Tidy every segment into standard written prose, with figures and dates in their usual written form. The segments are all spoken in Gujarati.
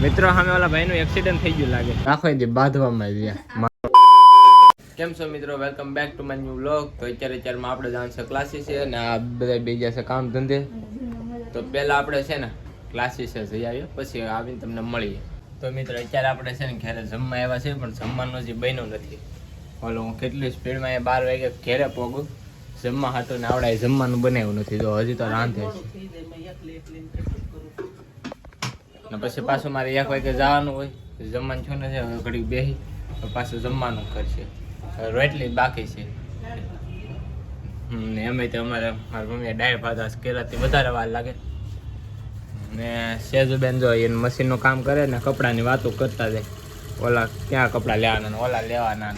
મિત્રો સામે વાળા ભાઈનું એક્સિડન્ટ થઈ ગયું લાગે, આખો દી બાંધવામાં કેમ છો મિત્રો, welcome back to my new vlog. તો અત્યારમાં આપણે જવાનું છે ક્લાસીસ છે અને આ બધા બીજા છે કામ ધંધે. તો પહેલા આપણે છે ને ક્લાસીસ જઈ આવીએ, પછી આવીને તમને મળીએ. તો મિત્રો અત્યારે આપણે છે ને ઘરે જમવા આવ્યા છે, પણ જમવાનું હજી બન્યું નથી. ઓલો હું કેટલી સ્પીડમાં 12 વાગે ઘરે પહોંચું, જમવા હાટું ને આવડે જમવાનું બનાવ્યું નથી. તો હજી તો રાંધે છે ને પછી પાછું મારે 1 વાગે જવાનું હોય, જમવાનું છો નથી. હવે ઘડીક બેસી પાછું જમવાનું કરશે, રોટલી બાકી છે ને એમ તો અમારે મારી મમ્મીએ ડાળ ભાત કેરાથી વધારે વાર લાગે ને. સેજુબેન જો એને મશીનનું કામ કરે ને કપડાની વાતો કરતા જાય, ઓલા ક્યાં કપડાં લેવાના ઓલા લેવાના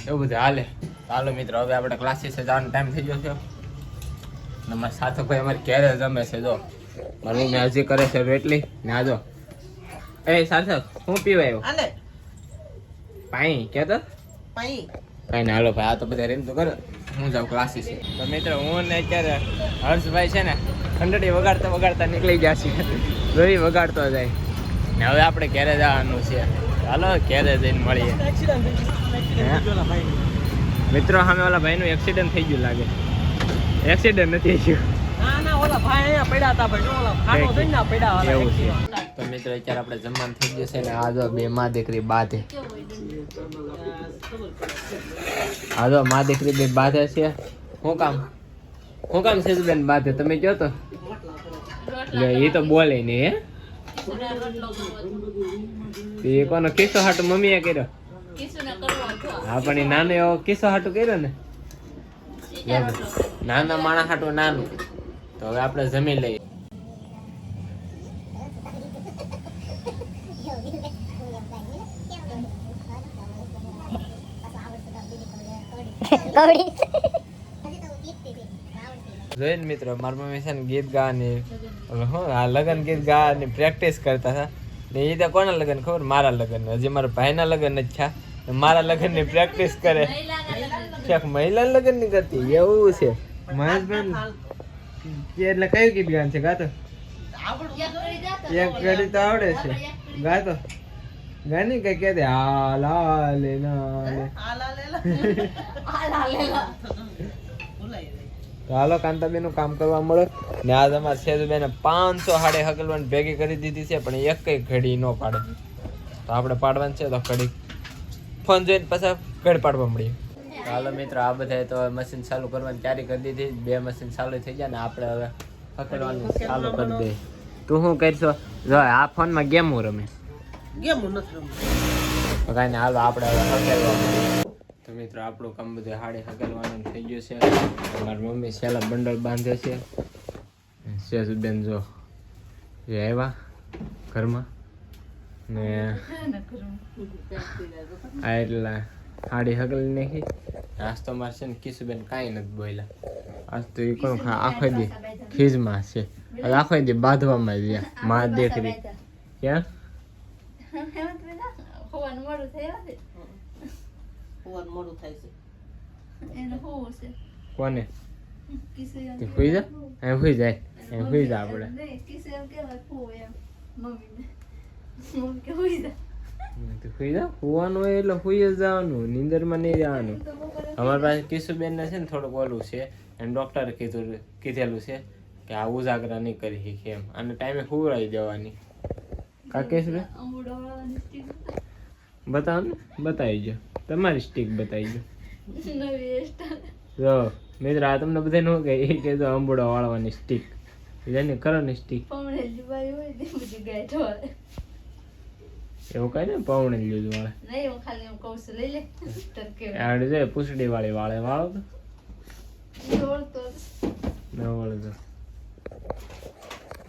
એવું બધું હાલે. ચાલો મિત્રો હવે આપણે ક્લાસીસે જવાનો ટાઈમ થઈ ગયો છે ને મારા સાથો ભાઈ અમારે ઘેરે જમે છે. જો મારી મમ્મી હજી કરે છે રોટલી ને. આ જો એ સાર્થક હું પીવાયો પાણી કેતો કઈ ને. હાલો ભાઈ, આ તો બધા રેમ તો કરે, હું જાઉં ક્લાસીસ. તો મિત્રો હું ને અત્યારે હર્ષભાઈ છે ને ખંડડી વગાડતા વગાડતા નીકળી ગયા છે, જોઈ વગાડતો જાય ને. હવે આપણે ઘેરે જવાનું છે, ચાલો ઘેરે જઈને મળીએ. મિત્રો સામે ઓલા ભાઈનું એક્સિડન્ટ થઈ ગયું લાગે, એક્સિડન્ટ નથી થયું. એવું છે. તો મિત્રો અત્યારે આપણે જમવાનું થઈ ગયું છે ને. આ જો બે માં દીકરી બાંધે, આ જો માં દીકરી બે બાંધે છે. શું કામ છે બેન બાંધે તમે કહો તો? એ તો બોલે નહીં. હે એ કોનો કિસ્સો હાટું મમ્મીએ કર્યો? હા પણ એ નાનો એવો કિસ્સો હાટું કર્યો ને, નાના માણસ હાટું નાનું. તો હવે આપણે જમી લઈએ. જોઈને મિત્રો મારી મમ્મી છે ને ગીત ગાવાની, આ લગ્ન ગીત ગાવાની પ્રેક્ટિસ કરતા હતા ને. એ તો કોના લગ્ન ખબર? મારા લગ્ન. હજી મારા ભાઈના લગ્ન જ છે, મારા લગ્ન ની પ્રેક્ટિસ કરે. મહિલા લગ્ન ની કરતી એવું છે મહેશભાઈ. એટલે કયું ગીત ગાન છે? ગાતો એક ઘડી તો આવડે છે, ગાતો ગાની કઈ કે તો હાલો કાંતાબેન નું કામ કરવા મળે ને. આજ અમારે સેજુબેન 500 હાડે હકલવાની ભેગી કરી દીધી છે, પણ એક કઈ ઘડી ન પાડે. તો આપણે પાડવાનું છે, તો ઘડી ફોન જોઈને પછી ઘડી પાડવા મળીએ. હાલો મિત્રો આ બધા તો મશીન ચાલુ કરવાની તૈયારી કરી દીધી. 2 મશીન ચાલુ થઈ ગયા ને આપણે હવે હકલવાનું ચાલુ કરી દે. તું શું કરશો? જો આ ફોનમાં ગેમો રમે, ગેમો નથી રમતી કાંઈ ને. હાલો આપણે હવે હકેલવા. તો મિત્રો આપણું કામ બધું હાડી હકેલવાનું થઈ ગયું છે. મારી મમ્મી છેલ્લા બંડલ બાંધે છે. સેજુબેન જો એ આવ્યા ઘરમાં ને આ એટલા હાડી હકલી નાખી. આજ તો મારે છે ને કિશુબેન કાંઈ નથી બોલ્યા. આજ તો એ કોણ આખો દી ખીજમાં છે, આખો દી બાંધવામાં જ માં દીકરી. ક્યાં કોને સુઈ જા? એમ સુઈ જાય, એમ સુઈ જા આપણે. સુઈ જા, સુવાનું હોય એટલે સુઈ જ જવાનું, નીંદરમાં નહીં જવાનું. અમારી પાસે કિશુબેન ને છે ને થોડુંક ઓલું છે, અને ડોક્ટરે કીધેલું છે કે આ ઉજાગરા નહીં કરી શીખે એમ, અને ટાઈમે સુવડાવી દેવાની. કા કિશુબેન બતાવો ને, બતાવી જો તમારી સ્ટીક બતાવી જો. મિત્ર આ તમને બધા નું કે જો અંબુડો વાળવાની સ્ટીક એને કરો ને સ્ટીક એવું કઈ ને પવણે લીધું વાળે આવડે છે. પૂછડી વાળી વાળે વાળો તો ન વળતો.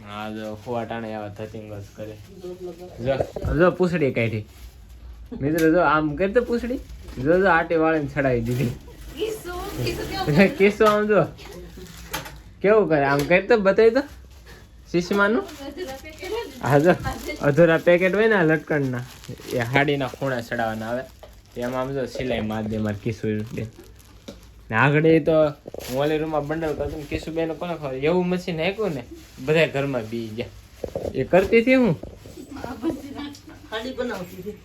હા જો ફુવા ટાણે આવા ધતિંગ કરે. જો પૂછડી કાઢી મિત્રો, જો આમ કરી તો પૂછડી જો આટી વાળીને ચડાવી દીધી. કિસ્સો આમ જો કેવું કરે, આમ કરી તો બતાવી તો શીશમાનું. હા જો અધૂરા પેકેટ હોય ને લટકણના, એ હાડીના ખૂણા ચડાવવાના આવે, એમાં આમ જો સિલાઈ માર દે મારે કિશુબેન ને. આગળ તો હું ઓલી રૂમમાં બંડલ કરતો ને કિશુબેન કોને ખબર એવું મશીન આપ્યું ને બધા ઘરમાં બી ગયા. એ કરતી હતી હું હાડી બનાવતી હતી.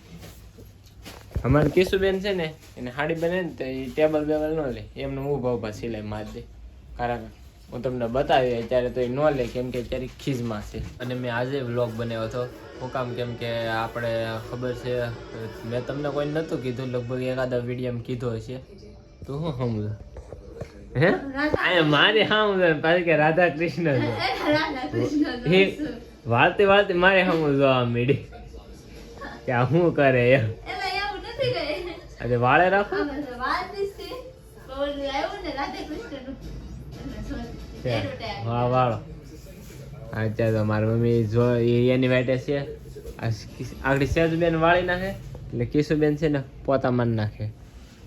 અમારે કિશુબેન છે ને એને હાડી બને ને તો એ ટેબલ બેબલ ન લે, એમને ઊભા ઊભા સિલાઈ મારી દે. કારણ હું તમને બતાવી અત્યારે તો એ ન લે, કેમ કે અત્યારે ખીજમાં છે. અને મેં આજે વ્લોગ બનાવ્યો હતો. શું કામ? કેમ કે આપણે ખબર છે, મેં તમને કોઈ નહોતું કીધું, લગભગ એકાદા વિડીયોમાં કીધું હશે. તો હું સમજુ હે આ મારે સમજે પાછી કે રાધા કૃષ્ણ છે. વાળતી વાળતી મારે સમજવા મીડી કે આ શું કરે એમ. આજે વાળે રાખો હા વાળો. અત્યારે તો મારી મમ્મી જો એની વાટે છે, આગળ સેજબેન વાળી નાખે એટલે કિશુબેન છે ને પોતા મારી નાખે.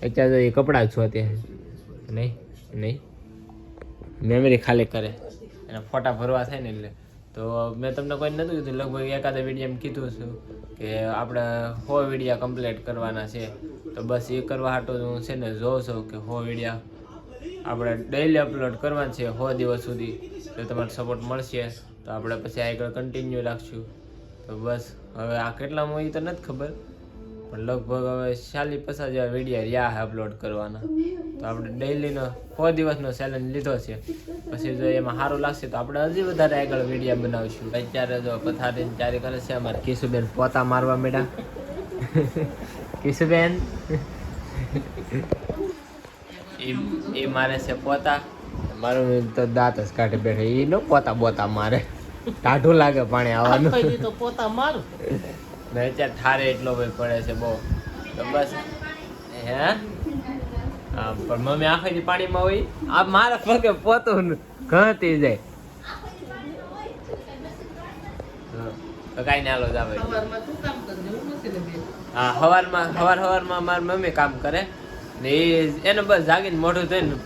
અત્યારે તો એ કપડાં જ છોતે નહીં મેમરી ખાલી કરે, એના ફોટા ભરવા થાય ને એટલે. તો મેં તમને કોઈ નહોતું કીધું, લગભગ એકાદા વિડીયોમાં કીધું છું કે આપણે 100 વિડીયા કમ્પ્લીટ કરવાના છે. તો બસ એ કરવા હાટો હું છે ને જોઉં છું કે 100 વિડીયા આપણે ડેઈલી અપલોડ કરવાના છે 100 દિવસ સુધી. તો તમારો સપોર્ટ મળશે તો આપણે પછી આગળ કન્ટિન્યુ રાખશું. તો બસ હવે આ કેટલામાં એ તો નથી ખબર, પણ લગભગ હવે 40-50 જેવા વિડીયા રહ્યા છે અપલોડ કરવાના. તો આપણે ડેઈલીનો 100 દિવસનો ચેલેન્જ લીધો છે. પછી જો એમાં સારું લાગશે તો આપણે હજી વધારે આગળ વિડીયા બનાવીશું. અત્યારે જો પથારીની તૈયારી કરે છે અમારે કિશુબેન પોતા મારવા માંડ્યા. કિશુબેન એ મારે છે પોતા, મારું તો દાંત જ કાઢે બેઠે. એ નો પોતા બોતા મારે, ટાઢું લાગે પાણી આવવાનું. તો પોતા મારું ને અત્યારે ઠારે એટલો ભાઈ પડે છે બહુ. તો બસ હે હા, પણ મમ્મી આખી પાણીમાં હોય, આ મારા પગે પોતું ઘતી જાય. તો કાંઈ ના લો જાવ. સવારમાં તું કામ કરજે, હું નથી ને બેન. હા સવારમાં મારી મમ્મી કામ કરે ને એને બસ જાગીને મોઢું ધોઈને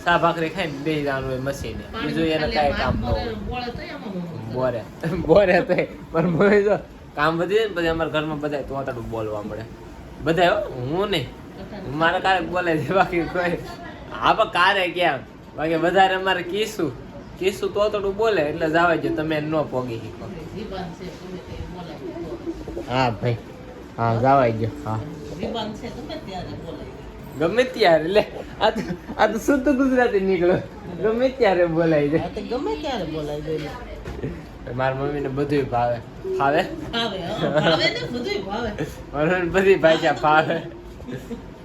સા ભાખરી ખાઈને બે જવાનું હોય મશીને, બીજું એને કાંઈ કામ ન હોય. બોળે તો એમાં બોરે તો પણ મમ્મી જો કામ વધી જાય ને પછી અમારા ઘરમાં બધા તોતડું બોલવા મળે. બધા હું નહીં, મારે કારક બોલે છે, બાકી કોઈ હા પણ કારે ક્યાં, બાકી વધારે અમારે કીશું તોતડું બોલે એટલે જ આવે છે. તમે ન પોગી શીખો. જીબાન છે ગમે તે બોલાય. હા ભાઈ હા જવાય ગયો. હા જીબાન છે ગમે ત્યારે બોલાય. ગમે ત્યારે લે આ તો શુદ્ધ ગુજરાતી નીકળો, ગમે ત્યારે બોલાય છે. આ તો ગમે ત્યારે બોલાય જોઈએ. મારા મમ્મીને બધું ભાવે. ફાવે ભાવે ભાવે ને બધુંય ભાવે. મને બધી ભાષા ફાવે.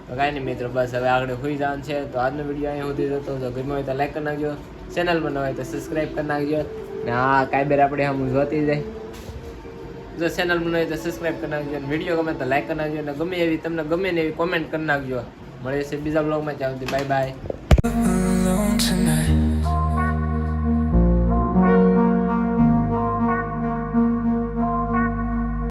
તો કાંઈ નહીં મિત્રો, બસ હવે આગળ હોઈ જવાનું છે. તો આજનો વિડીયો અહીં સુધી જતો. તો ગમ્યો હોય તો લાઈક કરી નાખજો, ચેનલમાં ન હોય તો સબસ્ક્રાઈબ કરી નાખજો. ને હા કાંઈ આપણે હમ જોતી જાય. જો ચેનલમાં ન હોય તો સબસ્ક્રાઈબ કરી નાખજો, અને વિડીયો ગમે તો લાઈક કરી નાખજો, અને ગમે એવી તમને ગમે ને એવી કોમેન્ટ કરી નાખજો. મળે છે બીજા બ્લોગમાં. ત્યાં સુધી બાય બાય.